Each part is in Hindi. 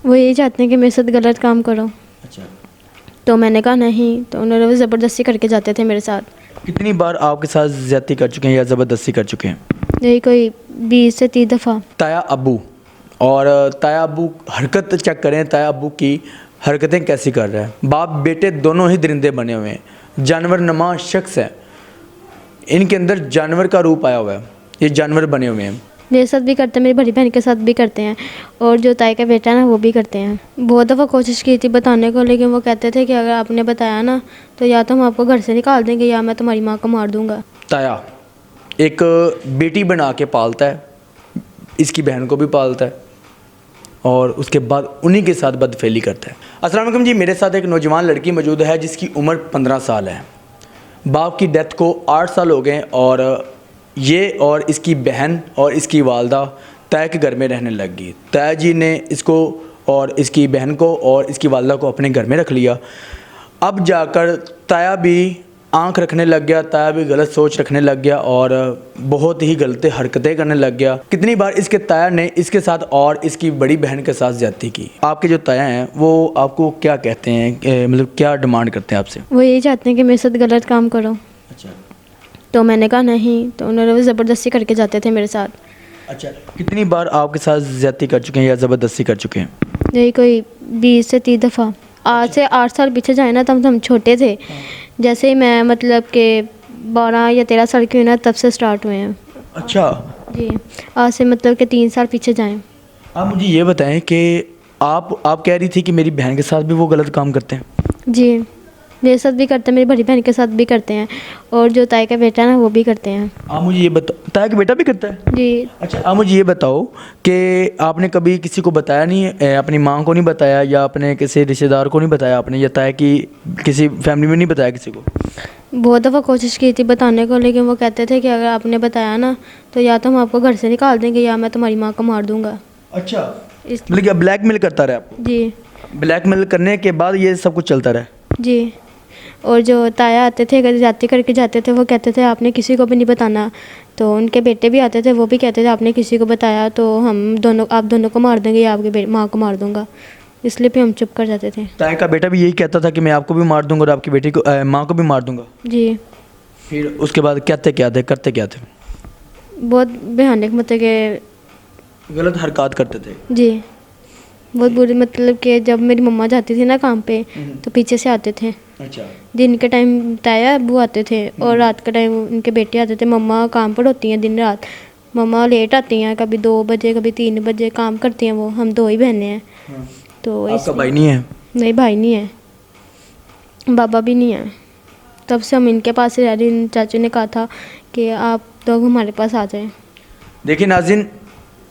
वो यही चाहते हैं कि मेरे साथ गलत काम करो। अच्छा, तो मैंने कहा नहीं, तो उन्होंने वो ज़बरदस्ती करके जाते थे मेरे साथ। कितनी बार आपके साथ ज़्यादती कर चुके हैं या ज़बरदस्ती कर चुके हैं? यही कोई 20 से 30 दफ़ा। ताया अब्बू, और ताया अब्बू हरकत चेक करें, ताया अब्बू की हरकतें कैसी कर रहा है। बाप बेटे दोनों ही दरिंदे बने हुए हैं, जानवर नमा शख्स है, इनके अंदर जानवर का रूप आया हुआ है, ये जानवर बने हुए हैं। मेरे साथ भी करते हैं, मेरी बड़ी बहन के साथ भी करते हैं, और जो ताई का बेटा है ना वो भी करते हैं। बहुत दफ़ा कोशिश की थी बताने को, लेकिन वो कहते थे कि अगर आपने बताया ना तो या तो हम आपको घर से निकाल देंगे या मैं तुम्हारी माँ को मार दूँगा। ताया एक बेटी बना के पालता है, इसकी बहन को भी पालता है, और उसके बाद उन्हीं के साथ बदफेली करता है। अस्सलाम वालेकुम जी, मेरे साथ एक नौजवान लड़की मौजूद है जिसकी उम्र 15 साल है। बाप की डेथ को 8 साल हो गए, और ये और इसकी बहन और इसकी वालदा ताया के घर में रहने लग गई। ताया जी ने इसको और इसकी बहन को और इसकी वालदा को अपने घर में रख लिया। अब जाकर ताया भी आंख रखने लग गया, ताया भी गलत सोच रखने लग गया और बहुत ही गलत हरकतें करने लग गया। कितनी बार इसके ताया ने इसके साथ और इसकी बड़ी बहन के साथ ज्यादती की। आपके जो ताया हैं वो आपको क्या कहते हैं, मतलब क्या डिमांड करते हैं आपसे? वो यही चाहते हैं कि मेरे साथ गलत काम करो। अच्छा, तो मैंने कहा नहीं, तो उन्होंने वो ज़बरदस्ती करके जाते थे मेरे साथ। अच्छा, कितनी बार आपके साथ ज्यादती कर चुके हैं या ज़बरदस्ती कर चुके हैं? यही कोई 20 से 30 दफ़ा। आज से 8 साल पीछे जाए ना, तब हम छोटे थे। जैसे ही मैं मतलब कि 12 या 13 साल की हुई ना, तब से स्टार्ट हुए हैं। अच्छा, जी, आज से मतलब कि 3 साल पीछे जाएं। आप मुझे ये बताएं कि आप कह रही थी कि मेरी बहन के साथ भी वो गलत काम करते हैं। जी, मेरे साथ भी करते हैं, मेरी बड़ी बहन के साथ भी करते हैं, और जो ताई का बेटा है ना वो भी करते हैं। आप मुझे ये बताओ, ताया का बेटा भी करता है? जी। अच्छा, आप मुझे ये बताओ कि आपने कभी किसी को बताया नहीं है, अपनी माँ को नहीं बताया या अपने किसी रिश्तेदार को नहीं बताया आपने, या ताया की किसी फैमिली में नहीं बताया किसी को? बहुत दफ़ा कोशिश की थी बताने को, लेकिन वो कहते थे कि अगर आपने बताया ना तो या तो हम आपको घर से निकाल देंगे या मैं तुम्हारी माँ को मार दूँगा। अच्छा, इस मतलब क्या ब्लैकमेल करता रहा आपको? जी। ब्लैकमेल करने के बाद ये सब कुछ चलता रहा? जी, और जो ताया आते थे, अगर जाते करके जाते थे, वो कहते थे आपने किसी को भी नहीं बताना। तो उनके बेटे भी आते थे, वो भी कहते थे आपने किसी को बताया तो आप दोनों को मार देंगे या आपकी माँ को मार दूँगा। इसलिए भी हम चुप कर जाते थे। ताया का बेटा भी यही कहता था कि मैं आपको भी मार दूंगा और आपकी बेटी को माँ को भी मार दूंगा? जी। फिर उसके बाद कहते क्या थे, करते क्या थे? बहुत भयानक, मतलब कि गलत हरकत करते थे? जी, बहुत बुरी, मतलब कि जब मेरी मम्मा जाती थी ना काम पे तो पीछे से आते थे। अच्छा, दिन के टाइम ताया अब्बू आते थे और रात के टाइम उनके बेटे आते थे। मम्मा काम पर होती हैं दिन रात, मम्मा लेट आती हैं, कभी 2 बजे कभी 3 बजे काम करती हैं। वो हम 2 ही बहनें हैं। हाँ। तो आपका भाई नहीं है? नहीं, भाई नहीं है, बाबा भी नहीं है। तब से हम इनके पास ही रह रहे हैं। चाचू ने कहा था कि आप लोग हमारे पास आ जाएं। देखिए नाज़रीन,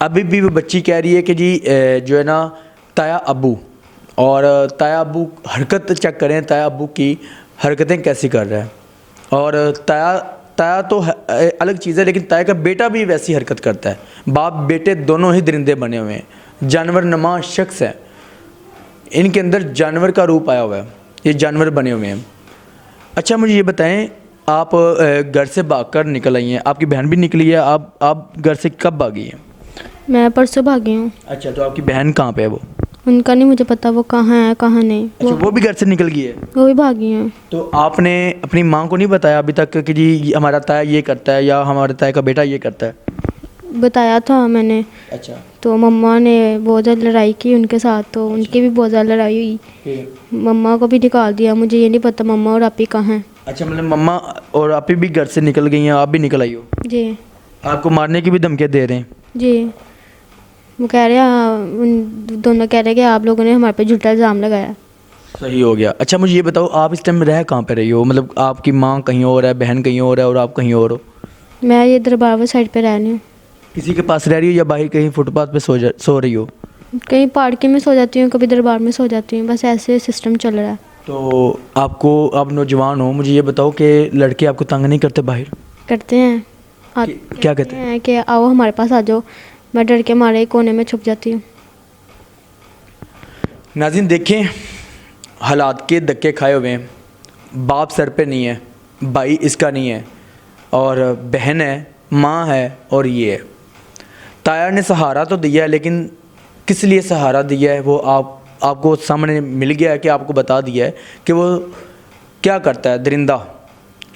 अभी भी वो बच्ची कह रही है कि जी जो है ना ताया अब्बू, और ताया अब्बू हरकत चेक करें, ताया अब्बू की हरकतें कैसी कर रहा है। और ताया तो अलग चीज़ है, लेकिन ताया का बेटा भी वैसी हरकत करता है। बाप बेटे दोनों ही दरिंदे बने हुए हैं, जानवर नमा शख्स है, इनके अंदर जानवर का रूप आया हुआ है, ये जानवर बने हुए हैं। अच्छा, मुझे ये बताएं, आप घर से भागकर निकल आई हैं, आपकी बहन भी निकली है, आप घर से कब भागी हैं? मैं परसों भागी हूँ। अच्छा, तो आपकी बहन कहाँ पे है वो? उनका नहीं मुझे पता, वो कहाँ है कहाँ नहीं। अच्छा, वो भी घर से निकल गई है? वो भी भागी हैं। तो आपने अपनी माँ को नहीं बताया अभी तक कि जी हमारा ताया ये करता है या हमारे ताया का बेटा ये करता है? बताया था मैंने। अच्छा, तो मम्मा ने बहुत ज़्यादा लड़ाई की उनके साथ, तो उनकी भी बहुत ज़्यादा लड़ाई हुई। फिर? मम्मा को भी निकाल दिया। मुझे ये नहीं पता मम्मा और आपी कहाँ हैं। अच्छा, मतलब मम्मा और आप भी घर से निकल गई हैं, आप भी निकल आई हो? जी। आपको मारने की भी धमकियाँ दे रहे हैं? जी, वो कह रहे हैं, उन दोनों कह रहे हैं कि आप लोगों ने हमारे पे झूठा इल्ज़ाम लगाया। सही हो गया। अच्छा, मुझे ये बताओ, आप इस टाइम रह कहाँ पे रही हो? मतलब आपकी माँ कहीं और है, बहन कहीं और है और आप कहीं और हो? मैं ये दरबार साइड पे रह रही हूँ। किसी के पास रह रही हो या बाहर कहीं फुटपाथ पे सो रही हो? कहीं पार्किंग में सो जाती हूँ, कभी दरबार में सो जाती हूँ, बस ऐसे सिस्टम चल रहा है। तो आप नौजवान हो, मुझे ये बताओ कि लड़के आपको तंग नहीं करते बाहर? करते हैं। क्या कहते हैं? कि आओ हमारे पास आ जाओ। मैं डर के मारे कोने में छुप जाती हूँ। नाज़रीन देखें, हालात के धक्के खाए हुए हैं। बाप सर पे नहीं है, भाई इसका नहीं है, और बहन है, माँ है, और ये है। ताया ने सहारा तो दिया है, लेकिन किस लिए सहारा दिया है वो आपको सामने मिल गया है कि आपको बता दिया है कि वो क्या करता है दरिंदा,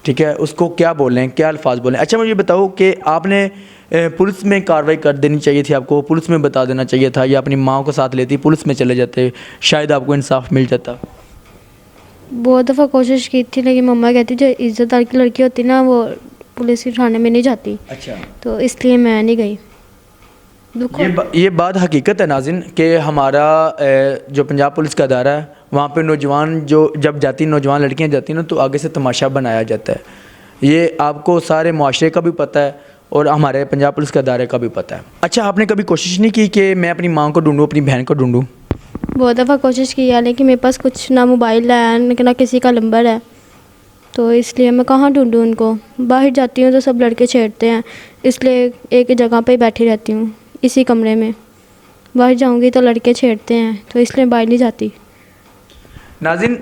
ठीक है, उसको क्या बोलें, क्या अल्फाज बोलें। अच्छा मुझे बताओ कि आपने पुलिस में कार्रवाई कर देनी चाहिए थी, आपको पुलिस में बता देना चाहिए था, या अपनी माँ को साथ लेती पुलिस में चले जाते, शायद आपको इंसाफ मिल जाता। बहुत दफ़ा कोशिश की थी, लेकिन मम्मा कहती जो इज़्ज़तदार की लड़की होती ना वो पुलिस के थाने में नहीं जाती, अच्छा, तो इसलिए मैं नहीं गई। ये बात हकीकत है नाज़रीन कि हमारा जो पंजाब पुलिस का अदारा है वहाँ पे नौजवान जो जब जाती नौजवान लड़कियाँ जाती ना तो आगे से तमाशा बनाया जाता है। ये आपको सारे मुआशरे का भी पता है और हमारे पंजाब पुलिस के अदारे का भी पता है। अच्छा, आपने कभी कोशिश नहीं की कि मैं अपनी माँ को ढूंढूं, अपनी बहन को ढूंढूं? बहुत दफ़ा कोशिश की है, लेकिन मेरे पास कुछ ना मोबाइल है ना किसी का नंबर है, तो इसलिए मैं कहाँ ढूंढूं उनको। बाहर जाती हूँ तो सब लड़के छेड़ते हैं, इसलिए एक ही जगह पे ही बैठी रहती हूँ, इसी कमरे में। बाहर जाऊँगी तो लड़के छेड़ते हैं, तो इसलिए बाहर नहीं जाती। नाज़रीन,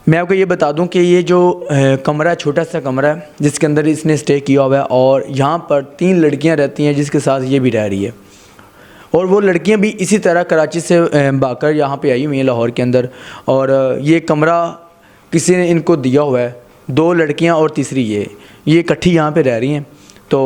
मैं आपको ये बता दूं कि ये जो कमरा, छोटा सा कमरा है जिसके अंदर इसने स्टे किया हुआ है, और यहाँ पर 3 लड़कियाँ रहती हैं जिसके साथ ये भी रह रही है, और वो लड़कियाँ भी इसी तरह कराची से भागकर यहाँ पे आई हुई हैं लाहौर के अंदर। और ये कमरा किसी ने इनको दिया हुआ है, 2 लड़कियाँ और तीसरी ये इकट्ठी यहाँ पे रह रही हैं। तो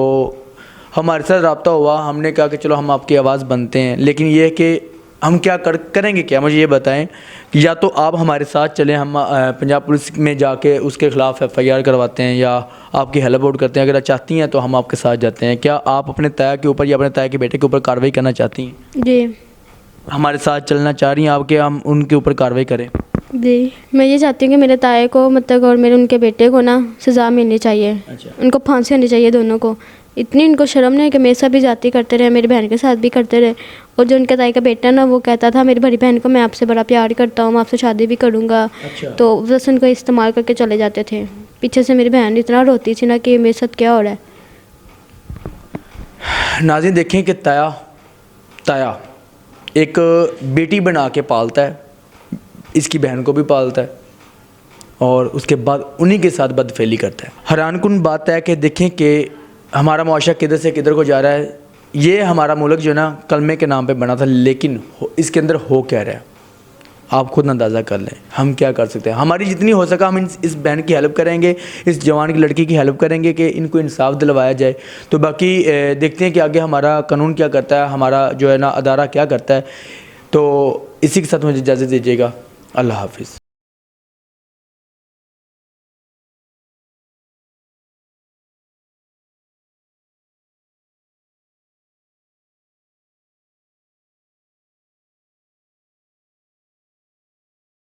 हमारे साथ रब्ता हुआ, हमने कहा कि चलो हम आपकी आवाज़ बनते हैं, लेकिन ये है कि हम क्या करेंगे क्या, मुझे ये बताएं। या तो आप हमारे साथ चलें, हम पंजाब पुलिस में जाके उसके ख़िलाफ़ FIR करवाते हैं या आपकी हेल्प आउट करते हैं। अगर आप चाहती हैं तो हम आपके साथ जाते हैं। क्या आप अपने ताया के ऊपर या अपने ताया के बेटे के ऊपर कार्रवाई करना चाहती हैं? जी। हमारे साथ चलना चाह रही हैं आप कि हम उनके ऊपर कार्रवाई करें? जी, मैं ये चाहती हूँ कि मेरे ताए को मतलब और मेरे उनके बेटे को ना सज़ा मिलनी चाहिए। अच्छा। उनको फांसी होनी चाहिए दोनों को। इतनी इनको शर्म नहीं है कि मेरे साथ भी जाती करते रहे, मेरी बहन के साथ भी करते रहे। और जो उनके ताई का बेटा ना वो कहता था मेरी बड़ी बहन को मैं आपसे बड़ा प्यार करता हूँ, मैं आपसे शादी भी करूँगा। अच्छा। तो बस उनको इस्तेमाल करके चले जाते थे। पीछे से मेरी बहन इतना रोती थी ना कि मेरे साथ क्या हो रहा है। नाज़रीन, देखें कि ताया एक बेटी बना के पालता है, इसकी बहन को भी पालता है, और उसके बाद उन्हीं के साथ बदफेली करता है। हैरानकुन बात है कि देखें कि हमारा मुआशरा किधर से किधर को जा रहा है। ये हमारा मुल्क जो ना कलमे के नाम पे बना था, लेकिन इसके अंदर हो क्या रहा है आप खुद अंदाज़ा कर लें। हम क्या कर सकते हैं, हमारी जितनी हो सका हम इस बहन की हेल्प करेंगे, इस जवान की लड़की की हेल्प करेंगे कि इनको इंसाफ दिलवाया जाए। तो बाकी देखते हैं कि आगे हमारा कानून क्या करता है, हमारा जो है ना अदारा क्या करता है। तो इसी के साथ मुझे इजाज़त दीजिएगा। अल्लाह हाफिज़।